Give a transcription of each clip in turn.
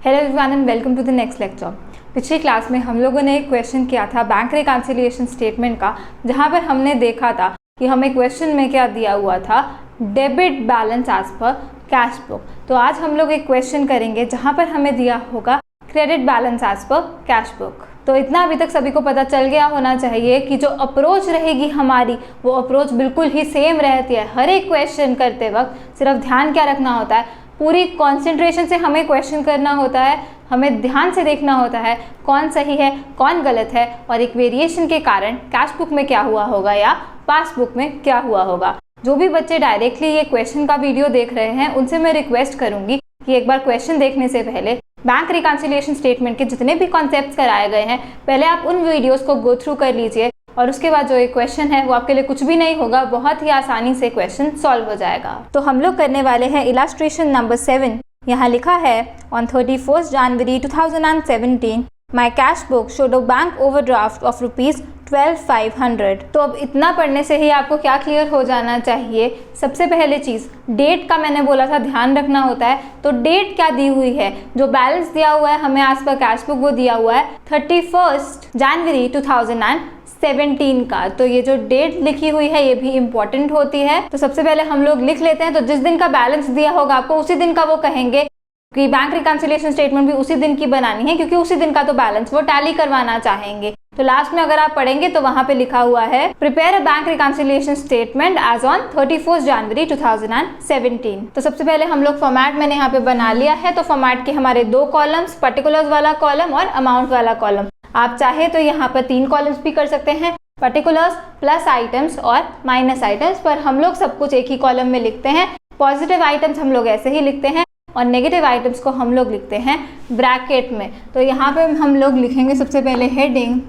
Hello everyone and welcome to the next lecture. पिछली class में हम लोगों ने एक क्वेश्चन किया था बैंक रिकन्सिलिएशन स्टेटमेंट का, जहां पर हमने देखा था कि हमें क्वेश्चन में क्या दिया हुआ था, debit balance as per cash book. तो आज हम लोग एक क्वेश्चन करेंगे जहां पर हमें दिया होगा credit balance as per cash book. तो इतना अभी तक सभी को पता चल गया होना चाहिए कि जो अप्रोच रहेगी हमारी, वो अप्रोच बिल्कुल ही सेम रहती है। हर एक क्वेश्चन करते वक्त सिर्फ ध्यान क्या रखना होता है, पूरी कॉन्सेंट्रेशन से हमें क्वेश्चन करना होता है, हमें ध्यान से देखना होता है कौन सही है कौन गलत है, और एक वेरिएशन के कारण कैश बुक में क्या हुआ होगा या पासबुक में क्या हुआ होगा। जो भी बच्चे डायरेक्टली ये क्वेश्चन का वीडियो देख रहे हैं, उनसे मैं रिक्वेस्ट करूंगी कि एक बार क्वेश्चन देखने से पहले बैंक रिकन्सिलिएशन स्टेटमेंट के जितने भी कॉन्सेप्ट्स कराए गए हैं, पहले आप उन वीडियोस को गो थ्रू कर लीजिए, और उसके बाद जो एक क्वेश्चन है वो आपके लिए कुछ भी नहीं होगा, बहुत ही आसानी से क्वेश्चन सॉल्व हो जाएगा। तो हम लोग करने वाले हैं इलस्ट्रेशन नंबर 7। यहाँ लिखा है on 31 January 2017 my cash book showed a bank overdraft of ₹12,500। तो अब इतना पढ़ने से ही आपको क्या क्लियर हो जाना चाहिए, सबसे पहले चीज़ डेट का मैंने बोला था ध्यान रखना होता है। तो डेट क्या दी हुई है, जो बैलेंस दिया हुआ है हमें आज पर कैश बुक, वो दिया हुआ है 31 जनवरी 2017 का। तो ये जो डेट लिखी हुई है ये भी इंपॉर्टेंट होती है। तो सबसे पहले हम लोग लिख लेते हैं। तो जिस दिन का बैलेंस दिया होगा आपको उसी दिन का वो कहेंगे कि बैंक रिकन्सिलिएशन स्टेटमेंट भी उसी दिन की बनानी है, क्योंकि उसी दिन का तो बैलेंस वो टैली करवाना चाहेंगे। तो लास्ट में अगर आप पढ़ेंगे तो वहां पे लिखा हुआ है prepare a bank reconciliation statement as on 31 January 2017। तो सबसे पहले हम लोग फॉर्मेट मैंने यहाँ पे बना लिया है। तो फॉर्मेट के हमारे दो कॉलम्स, पर्टिकुलर्स वाला कॉलम और अमाउंट वाला कॉलम। आप चाहे तो यहाँ पर 3 कॉलम्स भी कर सकते हैं, पर्टिकुलर्स प्लस आइटम्स और माइनस आइटम्स, पर हम लोग सब कुछ एक ही कॉलम में लिखते हैं। पॉजिटिव आइटम्स हम लोग ऐसे ही लिखते हैं और नेगेटिव आइटम्स को हम लोग लिखते हैं ब्रैकेट में। तो यहाँ पे हम लोग लिखेंगे सबसे पहले heading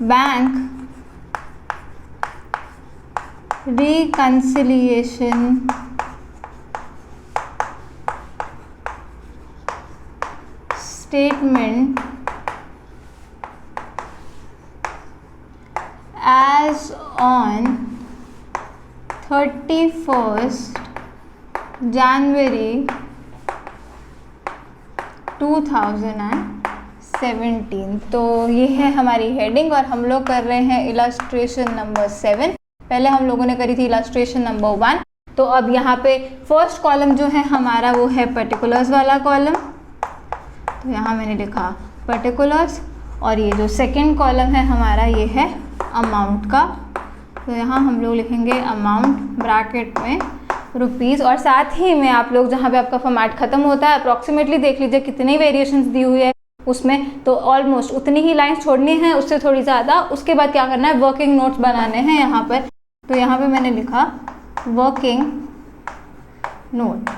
bank reconciliation statement as on 31 January 2017। तो ये है हमारी हेडिंग और हम लोग कर रहे हैं इलस्ट्रेशन नंबर 7। पहले हम लोगों ने करी थी इलस्ट्रेशन नंबर 1। तो अब यहाँ पे फर्स्ट कॉलम जो है हमारा वो है पर्टिकुलर्स वाला कॉलम। तो यहाँ मैंने लिखा पर्टिकुलर्स, और ये जो सेकंड कॉलम है हमारा ये है अमाउंट का। तो यहाँ हम लोग लिखेंगे अमाउंट ब्रैकेट में रुपीज़, और साथ ही में आप लोग जहाँ पे आपका फॉर्मेट ख़त्म होता है अप्रॉक्सीमेटली देख लीजिए कितनी वेरिएशंस दी हुई है उसमें। तो ऑलमोस्ट उतनी ही लाइंस छोड़नी है, उससे थोड़ी ज़्यादा। उसके बाद क्या करना है, वर्किंग नोट्स बनाने हैं यहाँ पर। तो यहाँ पर मैंने लिखा वर्किंग नोट।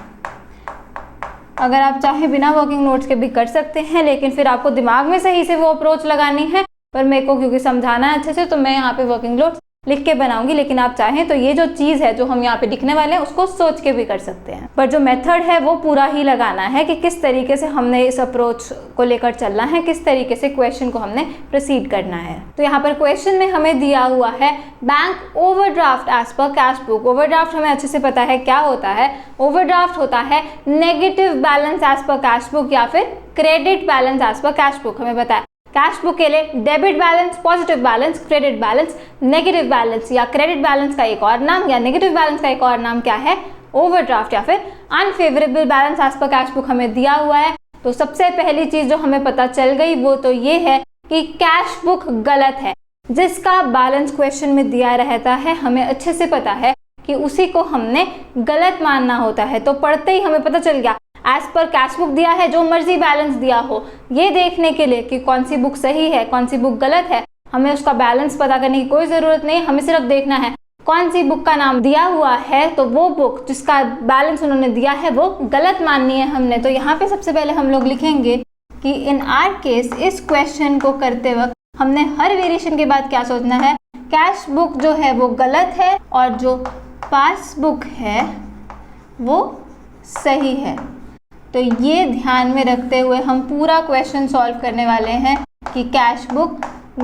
अगर आप चाहे बिना वर्किंग नोट्स के भी कर सकते हैं, लेकिन फिर आपको दिमाग में सही से वो अप्रोच लगानी है। पर मेरे को क्योंकि समझाना है अच्छे से, तो मैं यहाँ पे वर्किंग नोट्स लिख के बनाऊंगी, लेकिन आप चाहें तो ये जो चीज़ है जो हम यहाँ पे लिखने वाले हैं उसको सोच के भी कर सकते हैं। पर जो मेथड है वो पूरा ही लगाना है कि किस तरीके से हमने इस अप्रोच को लेकर चलना है, किस तरीके से क्वेश्चन को हमने प्रोसीड करना है। तो यहाँ पर क्वेश्चन में हमें दिया हुआ है bank overdraft as per cash book. Overdraft हमें अच्छे से पता है क्या होता है। ओवरड्राफ्ट होता है negative balance as per cash book या फिर credit balance as per cash book. हमें पता है कैश बुक के लिए debit balance, positive balance, credit balance, negative balance या क्रेडिट बैलेंस का एक और नाम या नेगेटिव बैलेंस का एक और नाम क्या है, ओवरड्राफ्ट या फिर unfavourable balance as per cash book हमें दिया हुआ है। तो सबसे पहली चीज जो हमें पता चल गई वो तो ये है कि कैश बुक गलत है। जिसका बैलेंस क्वेश्चन में दिया रहता है हमें अच्छे से पता है कि उसी को हमने गलत मानना होता है। तो पढ़ते ही हमें पता चल गया एज पर कैश बुक दिया है, जो मर्जी बैलेंस दिया हो, ये देखने के लिए कि कौन सी बुक सही है कौन सी बुक गलत है, हमें उसका बैलेंस पता करने की कोई ज़रूरत नहीं। हमें सिर्फ देखना है कौन सी बुक का नाम दिया हुआ है, तो वो बुक जिसका बैलेंस उन्होंने दिया है वो गलत माननी है हमने। तो यहाँ पे सबसे पहले हम लोग लिखेंगे कि इन आर केस इस क्वेश्चन को करते वक्त हमने हर वेरिएशन के बाद क्या सोचना है, कैश बुक जो है वो गलत है और जो पासबुक है वो सही है। तो ये ध्यान में रखते हुए हम पूरा क्वेश्चन सॉल्व करने वाले हैं कि कैश बुक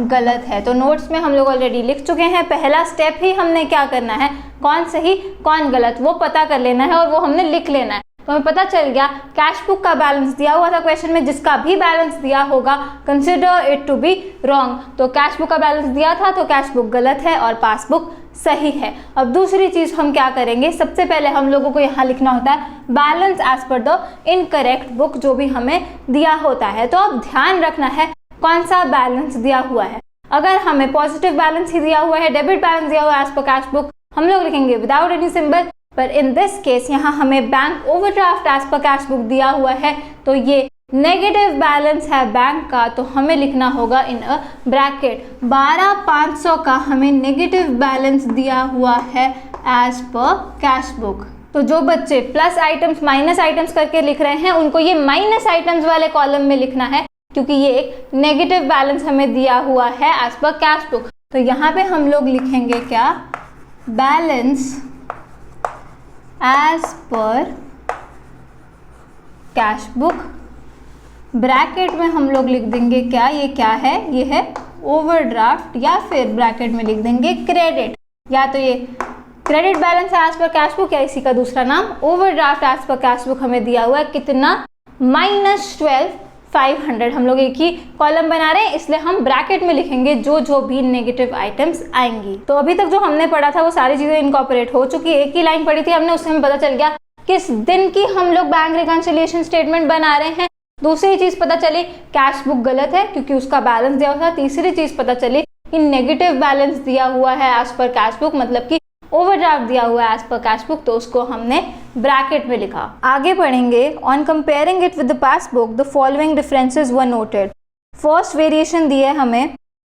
गलत है। तो नोट्स में हम लोग ऑलरेडी लिख चुके हैं। पहला स्टेप ही हमने क्या करना है, कौन सही कौन गलत वो पता कर लेना है और वो हमने लिख लेना है। तो हमें पता चल गया कैश बुक का बैलेंस दिया हुआ था क्वेश्चन में, जिसका भी बैलेंस दिया होगा consider it to be wrong. तो कैश बुक का बैलेंस दिया था तो कैश बुक गलत है और पासबुक सही है। अब दूसरी चीज हम क्या करेंगे, सबसे पहले हम लोगों को यहाँ लिखना होता है balance as per the incorrect book, जो भी हमें दिया होता है। तो अब ध्यान रखना है कौन सा बैलेंस दिया हुआ है। अगर हमें पॉजिटिव बैलेंस ही दिया हुआ है, डेबिट बैलेंस दिया हुआ है एज पर कैश बुक, हम लोग लिखेंगे विदाउट एनी सिंबल। पर इन दिस केस यहाँ हमें bank overdraft as per cash book दिया हुआ है, तो ये नेगेटिव बैलेंस है बैंक का, तो हमें लिखना होगा इन अ ब्रैकेट 12,500 का हमें नेगेटिव बैलेंस दिया हुआ है एज पर कैश बुक। तो जो बच्चे प्लस आइटम्स माइनस आइटम्स करके लिख रहे हैं उनको ये माइनस आइटम्स वाले कॉलम में लिखना है, क्योंकि ये एक नेगेटिव बैलेंस हमें दिया हुआ है एज पर कैश बुक। तो यहाँ पे हम लोग लिखेंगे क्या, balance as per cash book, bracket में हम लोग लिख देंगे क्या, ये क्या है, ये है ओवरड्राफ्ट, या फिर ब्रैकेट में लिख देंगे क्रेडिट। या तो ये क्रेडिट बैलेंस है एज पर कैश बुक, या इसी का दूसरा नाम overdraft as per cash book हमें दिया हुआ है कितना, -12,500। हम लोग एक ही कॉलम बना रहे हैं इसलिए हम ब्रैकेट में लिखेंगे जो भी नेगेटिव आइटम्स आएंगी। तो अभी तक जो हमने पढ़ा था वो सारी चीजें इनकॉर्पोरेट हो चुकी है। एक ही लाइन पढ़ी थी हमने, उससे हमें पता चल गया किस दिन की हम लोग बैंक रिकंसिलिएशन स्टेटमेंट बना रहे हैं। दूसरी चीज पता चली कैश बुक गलत है क्योंकि उसका बैलेंस दिया हुआ था। तीसरी चीज पता चली कि नेगेटिव बैलेंस दिया हुआ है एज पर कैश बुक, मतलब कि ओवरड्राफ्ट दिया हुआ है एज पर कैश बुक, तो उसको हमने ब्रैकेट में लिखा। आगे पढ़ेंगे, on comparing it with the passbook the following differences were noted. First variation दी है हमें,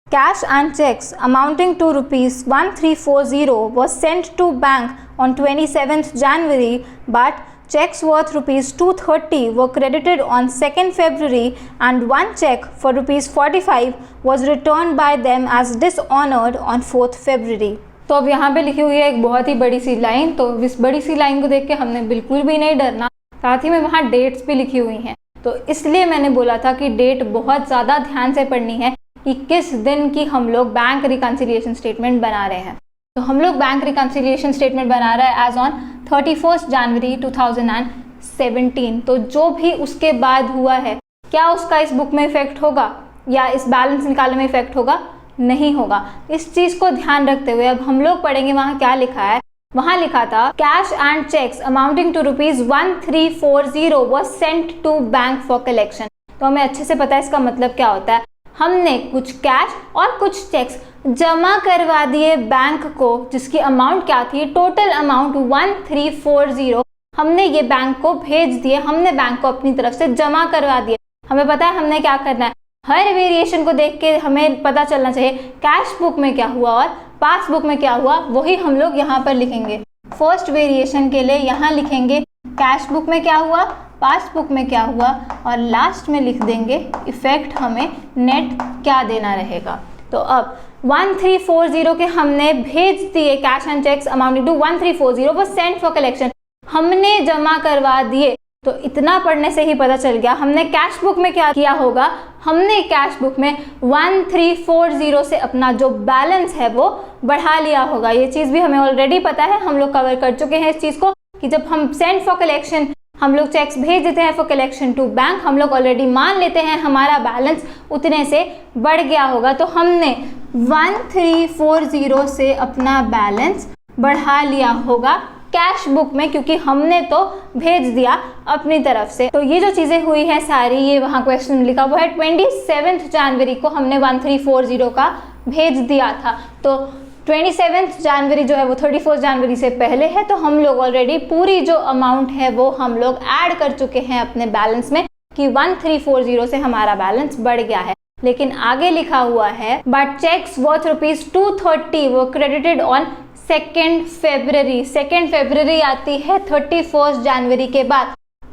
cash and cheques amounting to ₹1340 was sent to bank on 27th January, but checks worth ₹230 were credited on 2nd February and one check for ₹45 was returned by them as dishonored on 4th February। तो अब यहाँ पे लिखी हुई है एक बहुत ही बड़ी सी लाइन। तो इस बड़ी सी लाइन को देख के हमने बिल्कुल भी नहीं डरना, साथ ही में वहाँ डेट्स भी लिखी हुई हैं। तो इसलिए मैंने बोला था कि डेट बहुत ज़्यादा ध्यान से पढ़नी है कि किस दिन की हम लोग बैंक रिकंसिलिएशन स्टेटमेंट बना रहे हैं। तो हम लोग बैंक रिकंसिलिएशन स्टेटमेंट बना रहे हैं एज ऑन 31 जनवरी 2017। तो जो भी उसके बाद हुआ है, क्या उसका इस बुक में इफेक्ट होगा या इस बैलेंस निकालने में इफेक्ट होगा? नहीं होगा। इस चीज को ध्यान रखते हुए अब हम लोग पढ़ेंगे वहां क्या लिखा है। वहां लिखा था cash and cheques amounting to ₹1340 was sent to bank for collection. तो हमें अच्छे से पता है इसका मतलब क्या होता है। हमने कुछ कैश और कुछ चेक्स जमा करवा दिए बैंक को, जिसकी अमाउंट क्या थी, टोटल अमाउंट 1340 हमने ये बैंक को भेज दिए, हमने बैंक को अपनी तरफ से जमा करवा दिए। हमें पता है हमने क्या करना है, हर वेरिएशन को देख के हमें पता चलना चाहिए कैश बुक में क्या हुआ और पासबुक में क्या हुआ, वही हम लोग यहाँ पर लिखेंगे। फर्स्ट वेरिएशन के लिए यहाँ लिखेंगे कैश बुक में क्या हुआ, पासबुक में क्या हुआ, और लास्ट में लिख देंगे इफेक्ट हमें नेट क्या देना रहेगा। तो अब 1340 के हमने भेज दिए, cash and cheques amounting to 1340 was sent for collection, हमने जमा करवा दिए। तो इतना पढ़ने से ही पता चल गया हमने कैश बुक में क्या किया होगा। हमने कैश बुक में 1340 से अपना जो बैलेंस है वो बढ़ा लिया होगा। ये चीज़ भी हमें ऑलरेडी पता है, हम लोग कवर कर चुके हैं इस चीज़ को कि जब हम सेंड फॉर कलेक्शन हम लोग चेक्स भेज देते हैं फॉर कलेक्शन टू बैंक, हम लोग ऑलरेडी मान लेते हैं हमारा बैलेंस उतने से बढ़ गया होगा। तो हमने 1340 से अपना बैलेंस बढ़ा लिया होगा कैश बुक में, क्योंकि हमने तो भेज दिया अपनी तरफ से। तो ये जो चीज़ें हुई है सारी, ये वहाँ क्वेश्चन लिखा हुआ है 27 जनवरी को हमने 1340 का भेज दिया था। तो 27 जनवरी जो है वो 31 जनवरी से पहले है, तो हम लोग ऑलरेडी पूरी जो अमाउंट है वो हम लोग ऐड कर चुके हैं अपने बैलेंस में कि 1340 से हमारा बैलेंस बढ़ गया है। लेकिन आगे लिखा हुआ है बट चेक्स वर्थ ₹230 वो credited on 2nd February। 2nd February आती है 31 जनवरी के बाद।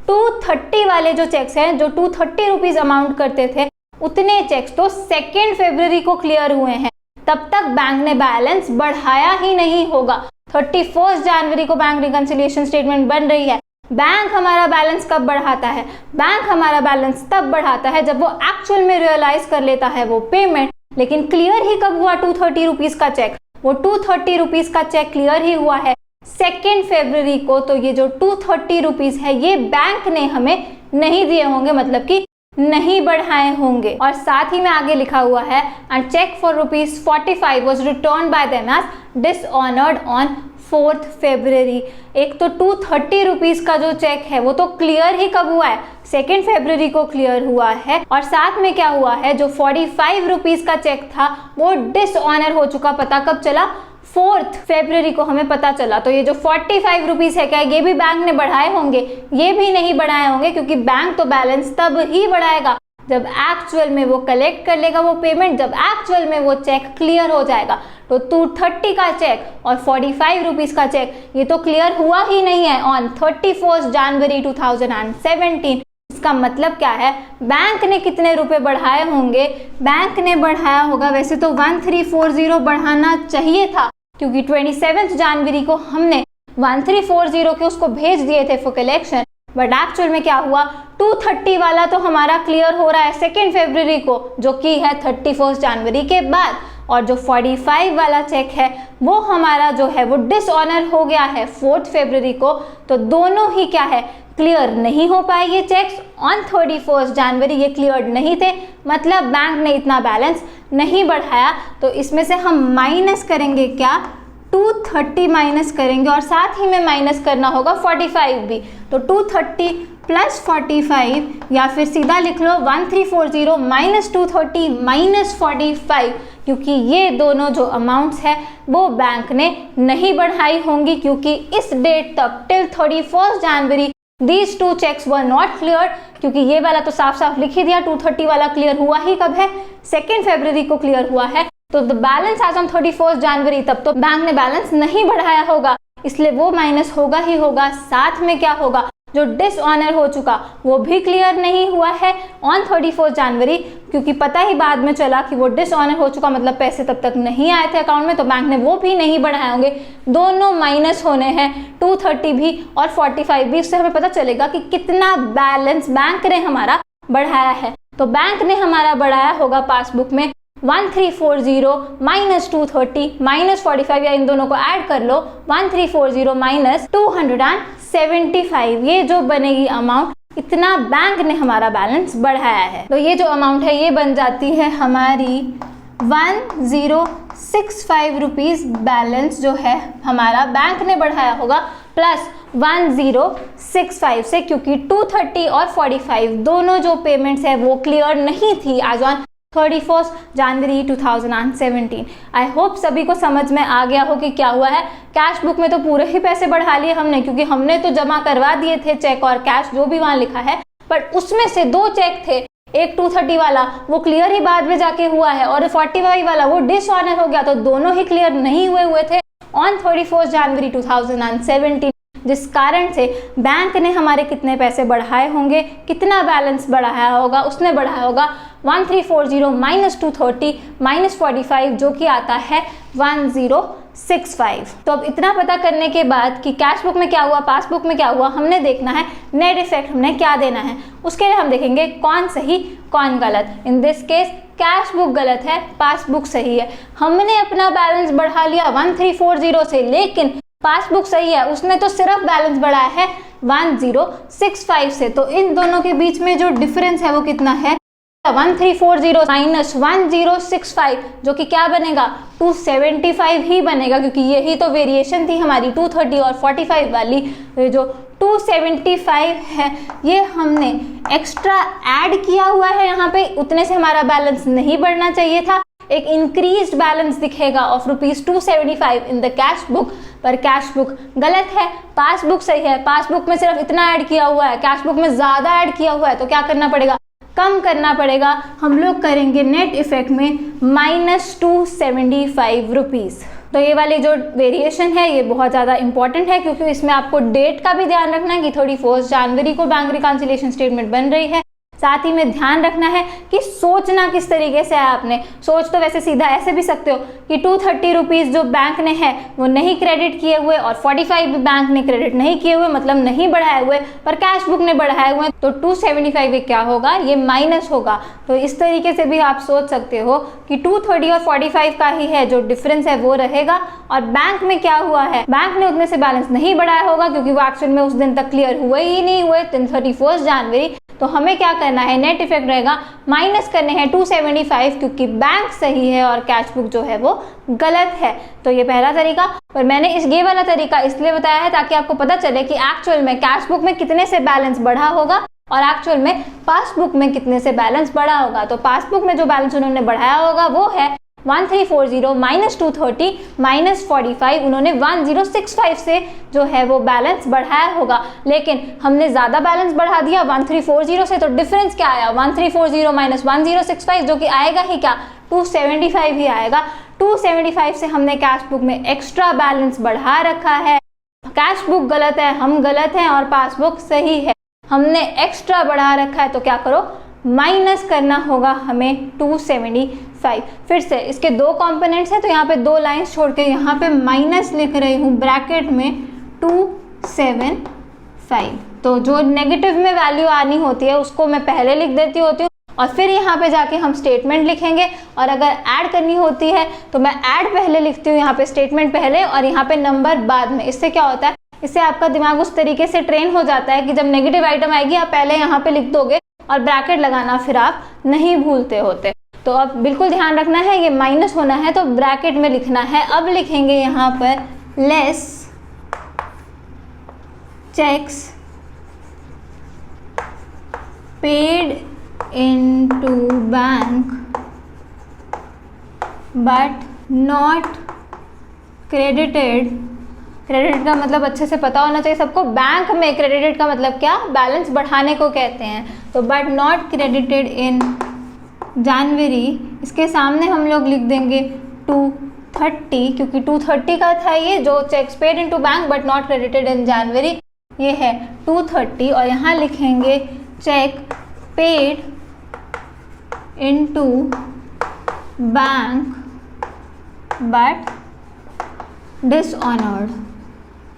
230 वाले जो चेक्स हैं, जो ₹230 अमाउंट करते थे, उतने चेक्स तो 2nd February को क्लियर हुए हैं। तब तक बैंक ने बैलेंस बढ़ाया ही नहीं होगा। 31 जनवरी को बैंक रिकंसिलिएशन स्टेटमेंट बन रही है। बैंक हमारा बैलेंस कब बढ़ाता है? बैंक हमारा बैलेंस तब बढ़ाता है जब वो एक्चुअल में रियलाइज कर लेता है वो पेमेंट। लेकिन क्लियर ही कब हुआ ₹230 का चेक? वो ₹230 का चेक क्लियर ही हुआ है 2 फरवरी को, तो ये जो 230 रुपीज़ है ये बैंक ने हमें नहीं दिए होंगे, मतलब कि नहीं बढ़ाए होंगे। और साथ ही में आगे लिखा हुआ है and cheque for ₹45 was return by them as dishonoured on 4 February. एक तो 230 रुपीज़ का जो चेक है वो तो क्लियर ही कब हुआ है, 2 फरवरी को क्लियर हुआ है। और साथ में क्या हुआ है, जो 45 रुपीज़ का चेक था वो डिसऑनर हो चुका। पता कब चला, 4 फरवरी को हमें पता चला। तो ये जो 45 रुपीज़ है, क्या ये भी बैंक ने बढ़ाए होंगे? ये भी नहीं बढ़ाए होंगे, क्योंकि बैंक तो बैलेंस तब ही बढ़ाएगा जब एक्चुअल में वो कलेक्ट कर लेगा वो पेमेंट, जब एक्चुअल में वो चेक क्लियर हो जाएगा। तो 230 का चेक और 45 रुपीज़ का चेक ये तो क्लियर हुआ ही नहीं है ऑन 31 जनवरी 2017। इसका मतलब क्या है, बैंक ने कितने रुपए बढ़ाए होंगे? बैंक ने बढ़ाया होगा, वैसे तो 1340 बढ़ाना चाहिए था, क्योंकि 27 जनवरी को हमने 1340 के उसको भेज दिए थे फॉर कलेक्शन। बट एक्चुअल में क्या हुआ, 230 वाला तो हमारा क्लियर हो रहा है 2 फरवरी को, जो कि है 31 जनवरी के बाद। और जो 45 वाला चेक है वो हमारा जो है वो डिसऑनर हो गया है 4 फरवरी को। तो दोनों ही क्या है, क्लियर नहीं हो पाए ये चेक्स ऑन 31 जनवरी, ये क्लियर नहीं थे, मतलब बैंक ने इतना बैलेंस नहीं बढ़ाया। तो इसमें से हम माइनस करेंगे क्या, 230 माइनस करेंगे और साथ ही में माइनस करना होगा 45 भी। तो 230 प्लस 45, या फिर सीधा लिख लो 1340 माइनस 230 माइनस 45, क्योंकि ये दोनों जो अमाउंट्स है वो बैंक ने नहीं बढ़ाई होंगी, क्योंकि इस डेट तक till 31 January these 2 cheques were not clear. क्योंकि ये वाला तो साफ साफ लिख ही दिया, 230 वाला क्लियर हुआ ही कब है, 2 फरवरी को क्लियर हुआ है। तो द बैलेंस एज ऑन 31 जनवरी, तब तो बैंक ने बैलेंस नहीं बढ़ाया होगा, इसलिए वो माइनस होगा ही होगा। साथ में क्या होगा, जो डिसऑनर हो चुका वो भी क्लियर नहीं हुआ है ऑन 31 जनवरी, क्योंकि पता ही बाद में चला कि वो डिसऑनर हो चुका, मतलब पैसे तब तक नहीं आए थे अकाउंट में, तो बैंक ने वो भी नहीं बढ़ाए होंगे। दोनों माइनस होने हैं, 230 भी और 45 भी। उससे हमें पता चलेगा कि कितना बैलेंस बैंक ने हमारा बढ़ाया है। तो बैंक ने हमारा बढ़ाया होगा पासबुक में 1340 माइनस 230 माइनस 45, या इन दोनों को ऐड कर लो, 1340 माइनस 275, ये जो बनेगी अमाउंट, इतना बैंक ने हमारा बैलेंस बढ़ाया है। तो ये जो अमाउंट है ये बन जाती है हमारी 1065 रुपीज़ बैलेंस जो है हमारा बैंक ने बढ़ाया होगा, प्लस 1065 से, क्योंकि 230 और 45 दोनों जो पेमेंट्स है वो क्लियर नहीं थी as on 31 January 2017। I hope सभी को समझ में आ गया हो कि क्या हुआ है। कैश बुक में तो पूरे ही पैसे बढ़ा लिए हमने, क्योंकि हमने तो जमा करवा दिए थे चेक और कैश जो भी वहाँ लिखा है, पर उसमें से 2 चेक थे, एक 230 वाला वो क्लियर ही बाद में जाके हुआ है, और 45 वाला वो डिसऑनर हो गया, तो दोनों ही क्लियर नहीं हुए थे ऑन 31 जनवरी 2017, जिस कारण से बैंक ने हमारे कितने पैसे बढ़ाए होंगे, कितना बैलेंस बढ़ाया होगा, उसने बढ़ाया होगा 1340 माइनस 230 माइनस 45, जो कि आता है 1065। तो अब इतना पता करने के बाद कि कैश बुक में क्या हुआ, पासबुक में क्या हुआ, हमने देखना है नेट इफेक्ट हमने क्या देना है। उसके लिए हम देखेंगे कौन सही कौन गलत। In this case cash book गलत है, पासबुक सही है। हमने अपना बैलेंस बढ़ा लिया 1340 से, लेकिन पासबुक सही है, उसने तो सिर्फ बैलेंस बढ़ाया है 1065 से। तो इन दोनों के बीच में जो डिफरेंस है वो कितना है, 1340 माइनस 1065, जो कि क्या बनेगा, 275 ही बनेगा, क्योंकि यही तो वेरिएशन थी हमारी 230 और 45 वाली। ये जो 275 है ये हमने एक्स्ट्रा ऐड किया हुआ है यहाँ पे, उतने से हमारा बैलेंस नहीं बढ़ना चाहिए था। एक इंक्रीज्ड बैलेंस दिखेगा of ₹275 in the cash book, पर कैश बुक गलत है, पासबुक सही है। पासबुक में सिर्फ इतना ऐड किया हुआ है, कैश बुक में ज़्यादा ऐड किया हुआ है, तो क्या करना पड़ेगा, कम करना पड़ेगा। हम लोग करेंगे नेट इफेक्ट में माइनस 275 रुपीज़। तो ये वाली जो वेरिएशन है ये बहुत ज़्यादा इंपॉर्टेंट है, क्योंकि इसमें आपको डेट का भी ध्यान रखना है कि 31 जनवरी को बैंक रिकॉन्सिलिएशन स्टेटमेंट बन रही है, साथ ही में ध्यान रखना है कि सोचना किस तरीके से है आपने। सोच तो वैसे सीधा ऐसे भी सकते हो कि 230 रुपीज़ जो बैंक ने है वो नहीं क्रेडिट किए हुए और 45 भी बैंक ने क्रेडिट नहीं किए हुए, मतलब नहीं बढ़ाए हुए, पर कैश बुक ने बढ़ाए हुए, तो 275 क्या होगा, ये माइनस होगा। तो इस तरीके से भी आप सोच सकते हो कि 230 और 45 का ही है जो डिफरेंस है वो रहेगा। और बैंक में क्या हुआ है, बैंक ने उतने से बैलेंस नहीं बढ़ाया होगा क्योंकि वो एक्चुअल में उस दिन तक क्लियर हुए ही नहीं हुए 31 जनवरी। तो हमें क्या करना है, नेट इफेक्ट रहेगा माइनस करने हैं 275 क्योंकि बैंक सही है और कैश बुक जो है वो गलत है। तो ये पहला तरीका। पर मैंने ये वाला तरीका इसलिए बताया है ताकि आपको पता चले कि एक्चुअल में कैश बुक में कितने से बैलेंस बढ़ा होगा और एक्चुअल में पासबुक में कितने से बैलेंस बढ़ा होगा। तो पासबुक में जो बैलेंस उन्होंने बढ़ाया होगा वो है 1340 माइनस 230 माइनस 45, उन्होंने 1065 से जो है वो बैलेंस बढ़ाया होगा। लेकिन हमने ज़्यादा बैलेंस बढ़ा दिया 1340 से, तो डिफरेंस क्या आया 1340 माइनस 1065 जो कि आएगा ही क्या 275 ही आएगा। 275 से हमने कैश बुक में एक्स्ट्रा बैलेंस बढ़ा रखा है। कैश बुक गलत है, हम गलत हैं और पासबुक सही है, हमने एक्स्ट्रा बढ़ा रखा है। तो क्या करो, माइनस करना होगा हमें 275। फिर से इसके दो कंपोनेंट्स हैं तो यहाँ पे दो लाइंस छोड़ के यहाँ पे माइनस लिख रही हूँ ब्रैकेट में 275। तो जो नेगेटिव में वैल्यू आनी होती है उसको मैं पहले लिख देती होती हूँ और फिर यहाँ पे जाके हम स्टेटमेंट लिखेंगे। और अगर ऐड करनी होती है तो मैं ऐड पहले लिखती हूँ, यहाँ पे स्टेटमेंट पहले और यहाँ पे नंबर बाद में। इससे क्या होता है, इससे आपका दिमाग उस तरीके से ट्रेन हो जाता है कि जब नेगेटिव आइटम आएगी आप पहले यहाँ पे लिख दोगे और ब्रैकेट लगाना फिर आप नहीं भूलते होते। तो अब बिल्कुल ध्यान रखना है, ये माइनस होना है तो ब्रैकेट में लिखना है। अब लिखेंगे यहाँ पर less checks paid into bank but not credited. Credit का मतलब अच्छे से पता होना चाहिए सबको। बैंक में क्रेडिटेड का मतलब क्या, बैलेंस बढ़ाने को कहते हैं। तो बट नॉट क्रेडिटेड इन जनवरी, इसके सामने हम लोग लिख देंगे 230 क्योंकि 230 का था ये जो cheques paid into bank but not credited in January, ये है 230। और यहाँ लिखेंगे cheque paid into bank but dishonoured.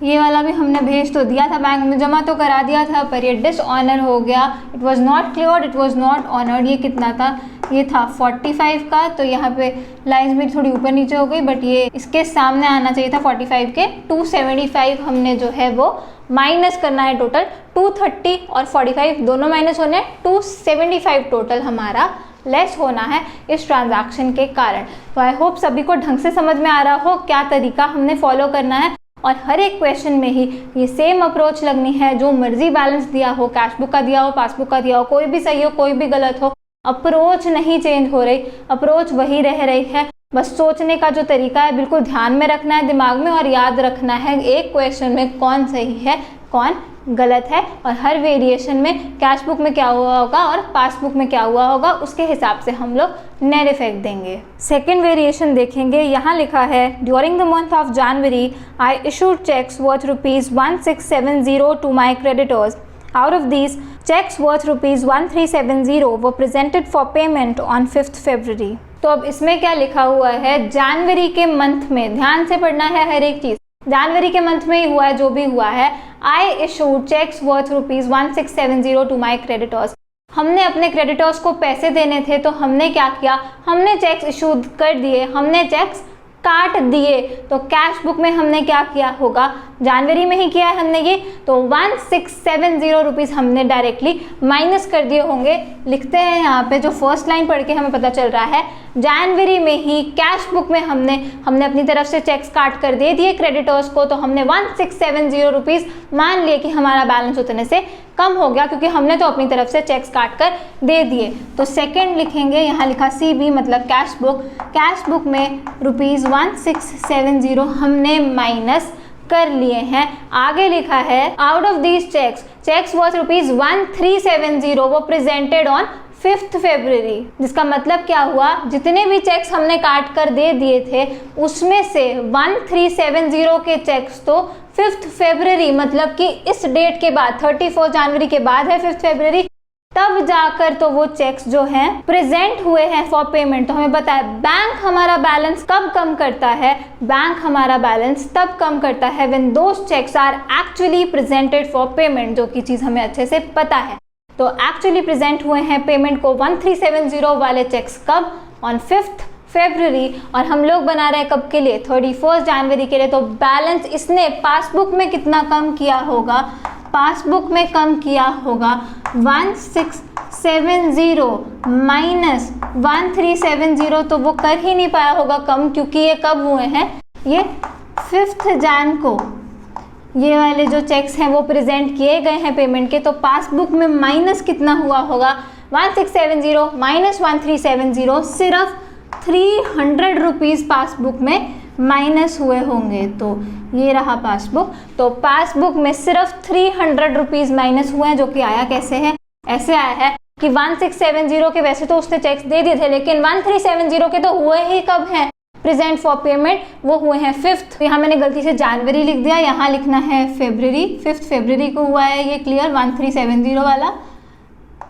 ये वाला भी हमने भेज तो दिया था, बैंक में जमा तो करा दिया था, पर ये डिसऑनर हो गया। It was not cleared, it was not honoured. ये कितना था, ये था 45 का। तो यहाँ पे लाइन्स मेरी थोड़ी ऊपर नीचे हो गई, बट ये इसके सामने आना चाहिए था 45 के। 275 हमने जो है वो माइनस करना है टोटल। 230 और 45 दोनों माइनस होने, 275 टोटल हमारा लेस होना है इस ट्रांजैक्शन के कारण। तो आई होप सभी को ढंग से समझ में आ रहा हो क्या तरीका हमने फॉलो करना है। और हर एक क्वेश्चन में ही ये सेम अप्रोच लगनी है, जो मर्जी बैलेंस दिया हो, कैश बुक का दिया हो, पासबुक का दिया हो, कोई भी सही हो कोई भी गलत हो, अप्रोच नहीं चेंज हो रही, अप्रोच वही रह रही है। बस सोचने का जो तरीका है बिल्कुल ध्यान में रखना है दिमाग में और याद रखना है एक क्वेश्चन में कौन सही है कौन गलत है, और हर वेरिएशन में कैश बुक में क्या हुआ होगा और पासबुक में क्या हुआ होगा उसके हिसाब से हम लोग नेट इफेक्ट देंगे। सेकेंड वेरिएशन देखेंगे, यहाँ लिखा है during the month of January I issued cheques worth ₹1670 to my creditors. Out of these, checks worth ₹1370 were presented for payment on 5th February. तो अब इसमें क्या लिखा हुआ है, जनवरी के मंथ में, ध्यान से पढ़ना है हर एक चीज, जनवरी के मंथ में ही हुआ है जो भी हुआ है। I issued cheques worth ₹1670 to my creditors. हमने अपने क्रेडिटर्स को पैसे देने थे तो हमने क्या किया, हमने चेक्स इशू कर दिए, हमने चेक्स काट दिए। तो कैश बुक में हमने क्या किया होगा, जनवरी में ही किया है हमने ये, तो 1670 रुपीज़ हमने डायरेक्टली माइनस कर दिए होंगे। लिखते हैं यहाँ पे, जो फर्स्ट लाइन पढ़ के हमें पता चल रहा है, जनवरी में ही कैश बुक में हमने अपनी तरफ से चेक्स काट कर दे दिए क्रेडिटर्स को, तो हमने 1670 रुपीज़ मान लिए कि हमारा बैलेंस उतने से कम हो गया क्योंकि हमने तो अपनी तरफ से चेक्स काट कर दे दिए। तो सेकंड लिखेंगे, यहाँ लिखा CB मतलब कैश बुक में ₹1670 हमने माइनस कर लिए हैं। आगे लिखा है out of these cheques worth ₹1370 वो प्रेजेंटेड ऑन 5th February। जिसका मतलब क्या हुआ, जितने भी चेक्स हमने काट कर दे दिए थे उसमें से 1370 के चेक्स तो 5th February मतलब कि इस डेट के बाद 31 जनवरी के बाद है 5th February, तब जाकर तो वो चेक्स जो हैं प्रेजेंट हुए हैं फॉर पेमेंट। तो हमें पता है बैंक हमारा बैलेंस कब कम करता है, बैंक हमारा बैलेंस तब कम करता है when those cheques are actually presented for payment, जो कि चीज़ हमें अच्छे से पता है। तो एक्चुअली प्रेजेंट हुए हैं पेमेंट को 1370 वाले चेक्स कब, ऑन 5th फरवरी, और हम लोग बना रहे हैं कब के लिए, 31 जनवरी के लिए। तो बैलेंस इसने पासबुक में कितना कम किया होगा, पासबुक में कम किया होगा 1670 माइनस 1370, तो वो कर ही नहीं पाया होगा कम, क्योंकि ये कब हुए हैं, ये 5th जन को ये वाले जो चेक्स हैं वो प्रेजेंट किए गए हैं पेमेंट के। तो पासबुक में माइनस कितना हुआ होगा, 1670 माइनस 1370, सिर्फ 300 रुपीज़ पासबुक में माइनस हुए होंगे। तो ये रहा पासबुक, तो पासबुक में सिर्फ 300 रुपीज़ माइनस हुए हैं, जो कि आया कैसे है, ऐसे आया है कि 1670 के वैसे तो उसने चेक्स दे दिए थे, लेकिन 1370 के तो हुए ही कब हैं प्रेजेंट फॉर पेमेंट, वो हुए हैं 5th। यहाँ मैंने गलती से जनवरी लिख दिया, यहाँ लिखना है फरवरी, 5th फरवरी को हुआ है ये क्लियर 1370 वाला।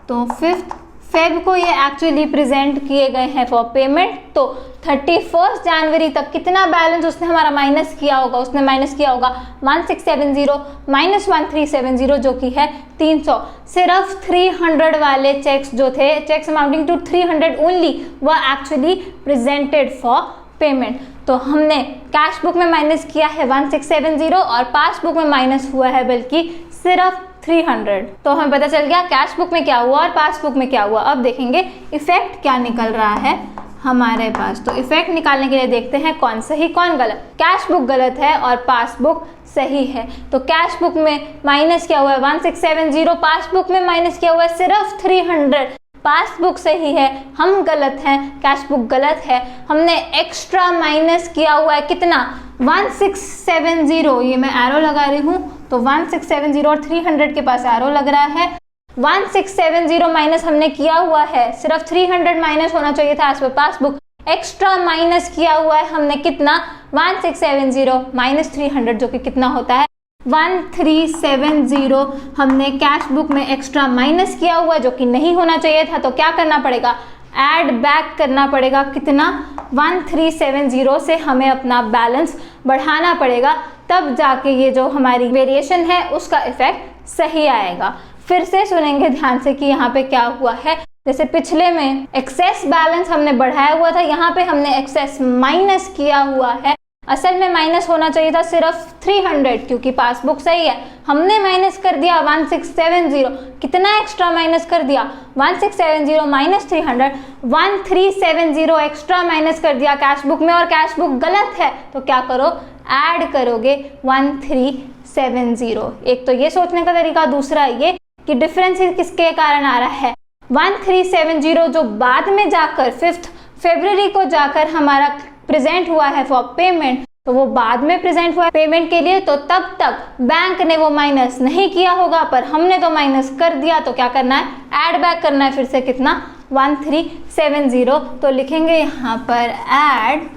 तो 5th फेब को ये एक्चुअली प्रेजेंट किए गए हैं फॉर पेमेंट। तो 31 जनवरी तक कितना बैलेंस उसने हमारा माइनस किया होगा, उसने माइनस किया होगा 1670 माइनस 1370, जो कि है 300। सिर्फ 300 वाले चेक्स जो थे, चेक्स अमाउंटिंग टू 300 ओनली, वो एक्चुअली प्रेजेंटेड फॉर पेमेंट। तो हमने कैश बुक में माइनस किया है 1670 और पासबुक में माइनस हुआ है बल्कि सिर्फ 300। तो हमें पता चल गया कैश बुक में क्या हुआ और पासबुक में क्या हुआ। अब देखेंगे इफेक्ट क्या निकल रहा है हमारे पास। तो इफेक्ट निकालने के लिए देखते हैं कौन सही कौन गलत। कैश बुक गलत है और पासबुक सही है। तो कैश बुक में माइनस क्या हुआ है 1670, पासबुक में माइनस क्या हुआ है सिर्फ 300। पासबुक सही है, हम गलत हैं, कैश बुक गलत है। हमने एक्स्ट्रा माइनस किया हुआ है कितना 1670, ये मैं एरो लगा रही हूँ तो 1670 और 300 के पास एरो लग रहा है। 1670 माइनस हमने किया हुआ है, सिर्फ 300 माइनस होना चाहिए था as per passbook. Extra minus किया हुआ है हमने कितना 1670 माइनस 300, जो कि कितना होता है 1370। हमने कैश बुक में एक्स्ट्रा माइनस किया हुआ है जो कि नहीं होना चाहिए था, तो क्या करना पड़ेगा ऐड बैक करना पड़ेगा कितना 1370 से हमें अपना बैलेंस बढ़ाना पड़ेगा, तब जाके ये जो हमारी वेरिएशन है उसका इफेक्ट सही आएगा। फिर से सुनेंगे ध्यान से कि यहाँ पे क्या हुआ है। जैसे पिछले में एक्सेस बैलेंस हमने बढ़ाया हुआ था, यहाँ पे हमने एक्सेस माइनस किया हुआ है। असल में माइनस होना चाहिए था सिर्फ 300 क्योंकि पासबुक सही है, हमने माइनस कर दिया 1670। कितना एक्स्ट्रा माइनस कर दिया 1670 माइनस 300, 1370 एक्स्ट्रा माइनस कर दिया कैश बुक में, और कैश बुक गलत है तो क्या करो ऐड करोगे 1370। एक तो ये सोचने का तरीका, दूसरा ये कि डिफरेंस किसके कारण आ रहा है 1370 जो बाद में जाकर 5th फरवरी को जाकर हमारा प्रेजेंट हुआ है फॉर पेमेंट, तो वो बाद में प्रेजेंट हुआ है पेमेंट के लिए, तो तब तक बैंक ने वो माइनस नहीं किया होगा, पर हमने तो माइनस कर दिया। तो क्या करना है ऐड बैक करना है फिर से कितना 1370। तो लिखेंगे यहाँ पर add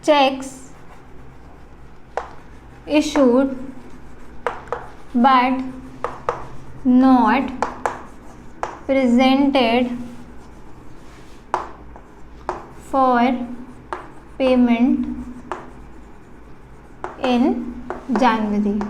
cheques issued but not presented for payment in January।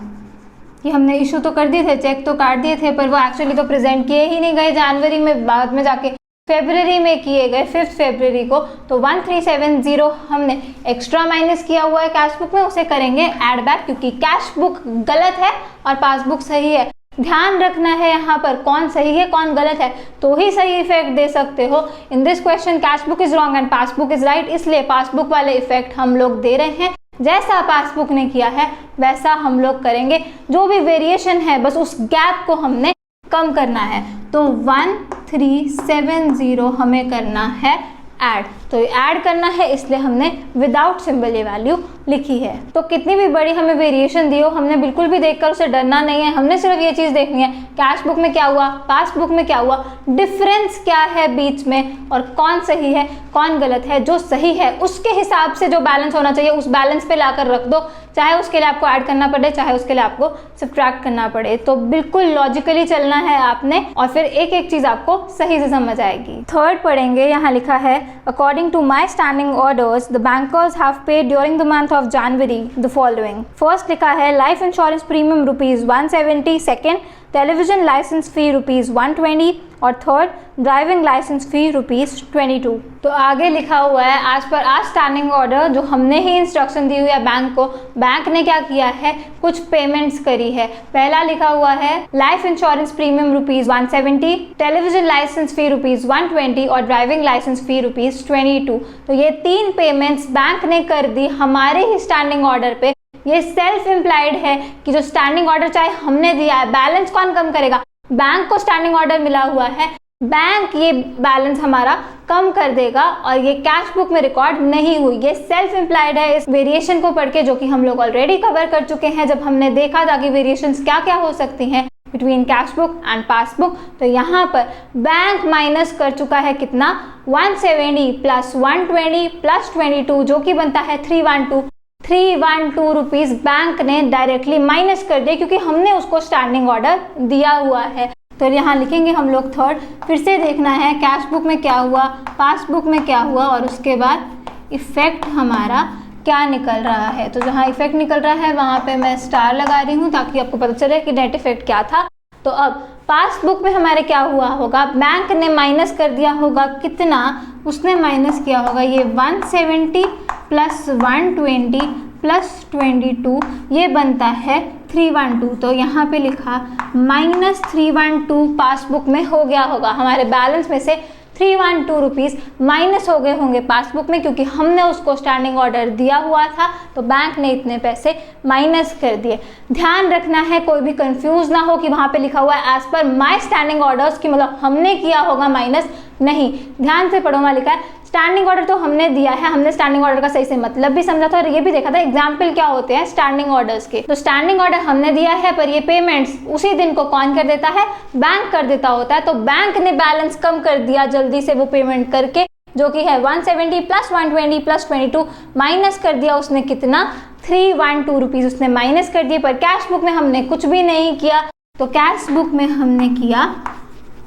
कि हमने इशू तो कर दिए थे, चेक तो काट दिए थे, पर वो एक्चुअली तो प्रेजेंट किए ही नहीं गए जनवरी में, बाद में जाके फरवरी में किए गए 5th फरवरी को। तो 1370 हमने एक्स्ट्रा माइनस किया हुआ है कैश बुक में, उसे करेंगे ऐड बैक क्योंकि कैश बुक गलत है और पासबुक सही है। ध्यान रखना है यहाँ पर कौन सही है कौन गलत है, तो ही सही इफेक्ट दे सकते हो। In this question cash book is wrong and passbook is right, इसलिए पासबुक वाले इफेक्ट हम लोग दे रहे हैं। जैसा पासबुक ने किया है वैसा हम लोग करेंगे, जो भी वेरिएशन है बस उस गैप को हमने कम करना है। तो 1370 हमें करना है ऐड, तो ऐड करना है इसलिए हमने विदाउट सिंबल ये वैल्यू लिखी है। तो कितनी भी बड़ी हमें वेरिएशन दी हो, हमने बिल्कुल भी देखकर उसे डरना नहीं है। हमने सिर्फ ये चीज़ देखनी है कैश बुक में क्या हुआ, पासबुक में क्या हुआ, डिफरेंस क्या है बीच में, और कौन सही है कौन गलत है। जो सही है उसके हिसाब से जो बैलेंस होना चाहिए उस बैलेंस पे लाकर रख दो, चाहे उसके लिए आपको ऐड करना पड़े, चाहे उसके लिए आपको सब्ट्रैक्ट करना पड़े। तो बिल्कुल लॉजिकली चलना है आपने, और फिर एक एक चीज़ आपको सही से समझ आएगी। थर्ड पढ़ेंगे, यहाँ लिखा है according to my standing orders the bankers have paid during the month of January the following. First लिखा है life insurance premium ₹170, second television licence fee ₹120 और थर्ड ड्राइविंग लाइसेंस फी ₹22। तो आगे लिखा हुआ है एज पर आज स्टैंडिंग ऑर्डर, जो हमने ही इंस्ट्रक्शन दी हुई है बैंक को, बैंक ने क्या किया है, कुछ पेमेंट्स करी है। पहला लिखा हुआ है life insurance premium ₹170, television licence fee ₹120 और ड्राइविंग लाइसेंस फी ₹22। तो ये 3 पेमेंट्स बैंक ने कर दी हमारे ही स्टैंडिंग ऑर्डर पे। ये सेल्फ इम्प्लाइड है कि जो स्टैंडिंग ऑर्डर चाहे हमने दिया है, बैलेंस कौन कम करेगा, बैंक को स्टैंडिंग ऑर्डर मिला हुआ है, बैंक ये बैलेंस हमारा कम कर देगा और ये कैश बुक में रिकॉर्ड नहीं हुई। ये सेल्फ इम्प्लाइड है इस वेरिएशन को पढ़ के, जो कि हम लोग ऑलरेडी कवर कर चुके हैं जब हमने देखा था कि वेरिएशंस क्या क्या हो सकती हैं between cash book and passbook. तो यहाँ पर बैंक माइनस कर चुका है कितना, 170 प्लस 120 प्लस 22, जो कि बनता है 312 रुपीज बैंक ने डायरेक्टली माइनस कर दिए, क्योंकि हमने उसको स्टैंडिंग ऑर्डर दिया हुआ है। तो यहाँ लिखेंगे हम लोग थर्ड, फिर से देखना है कैश बुक में क्या हुआ, पासबुक में क्या हुआ, और उसके बाद इफेक्ट हमारा क्या निकल रहा है। तो जहाँ इफेक्ट निकल रहा है वहाँ पे मैं स्टार लगा रही हूँ ताकि आपको पता चले कि नेट इफेक्ट क्या था। तो अब पासबुक में हमारे क्या हुआ होगा, बैंक ने माइनस कर दिया होगा कितना, उसने माइनस किया होगा ये 170 प्लस 120 प्लस 22, ये बनता है 312। तो यहाँ पे लिखा माइनस 312 पासबुक में हो गया होगा, हमारे बैलेंस में से 312 रुपीज़ माइनस हो गए होंगे पासबुक में, क्योंकि हमने उसको स्टैंडिंग ऑर्डर दिया हुआ था तो बैंक ने इतने पैसे माइनस कर दिए। ध्यान रखना है कोई भी कंफ्यूज ना हो कि वहाँ पे लिखा हुआ है एज पर माई स्टैंडिंग ऑर्डर्स, की मतलब हमने किया होगा माइनस, नहीं, ध्यान से पढ़ो। वहाँ लिखा है स्टैंडिंग ऑर्डर तो हमने दिया है, हमने स्टैंडिंग ऑर्डर का सही से मतलब भी समझा था और ये भी देखा था एग्जाम्पल क्या होते हैं स्टैंडिंग ऑर्डर्स के। तो स्टैंडिंग ऑर्डर हमने दिया है, पर ये पेमेंट्स उसी दिन को कौन कर देता है, बैंक कर देता होता है। तो बैंक ने बैलेंस कम कर दिया जल्दी से वो पेमेंट करके, जो कि है 170 प्लस 120 प्लस 22, माइनस कर दिया उसने कितना, 312 रुपीज़ उसने माइनस कर दिए। पर कैश बुक में हमने कुछ भी नहीं किया, तो कैश बुक में हमने किया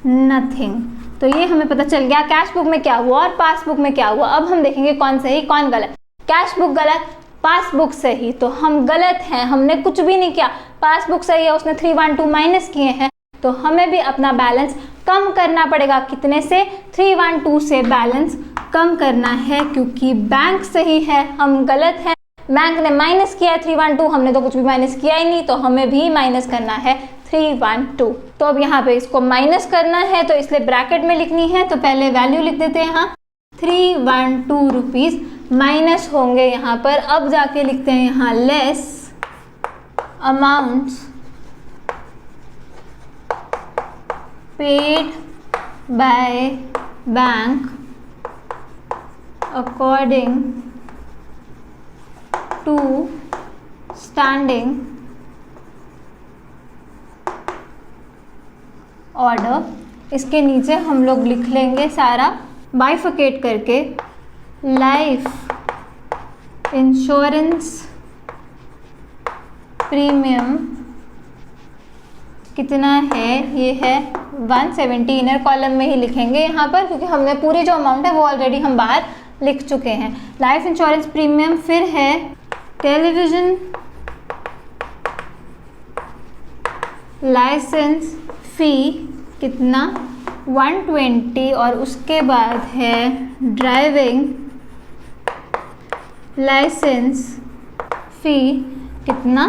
नथिंग। तो ये हमें पता चल गया कैश बुक में क्या हुआ और पासबुक में क्या हुआ। अब हम देखेंगे कौन सही कौन गलत। कैश बुक गलत, पासबुक सही, तो हम गलत हैं, हमने कुछ भी नहीं किया। पासबुक सही है, उसने 312 माइनस किए हैं, तो हमें भी अपना बैलेंस कम करना पड़ेगा। कितने से, 312 से बैलेंस कम करना है, क्योंकि बैंक सही है, हम गलत हैं। बैंक ने माइनस किया है 312, हमने तो कुछ भी माइनस किया ही नहीं, तो हमें भी माइनस करना है 312। तो अब यहाँ पे इसको माइनस करना है, तो इसलिए ब्रैकेट में लिखनी है, तो पहले वैल्यू लिख देते हैं यहाँ 312 रुपीज़ माइनस होंगे यहाँ पर। अब जाके लिखते हैं यहाँ less amounts paid by bank according to standing order. इसके नीचे हम लोग लिख लेंगे सारा बाइफिकेट करके, लाइफ इंश्योरेंस प्रीमियम कितना है, ये है 170। इनर कॉलम में ही लिखेंगे यहाँ पर, क्योंकि हमने पूरी जो अमाउंट है वो ऑलरेडी हम बाहर लिख चुके हैं। लाइफ इंश्योरेंस प्रीमियम, फिर है टेलीविज़न लाइसेंस फ़ी कितना, 120, और उसके बाद है ड्राइविंग लाइसेंस फ़ी कितना,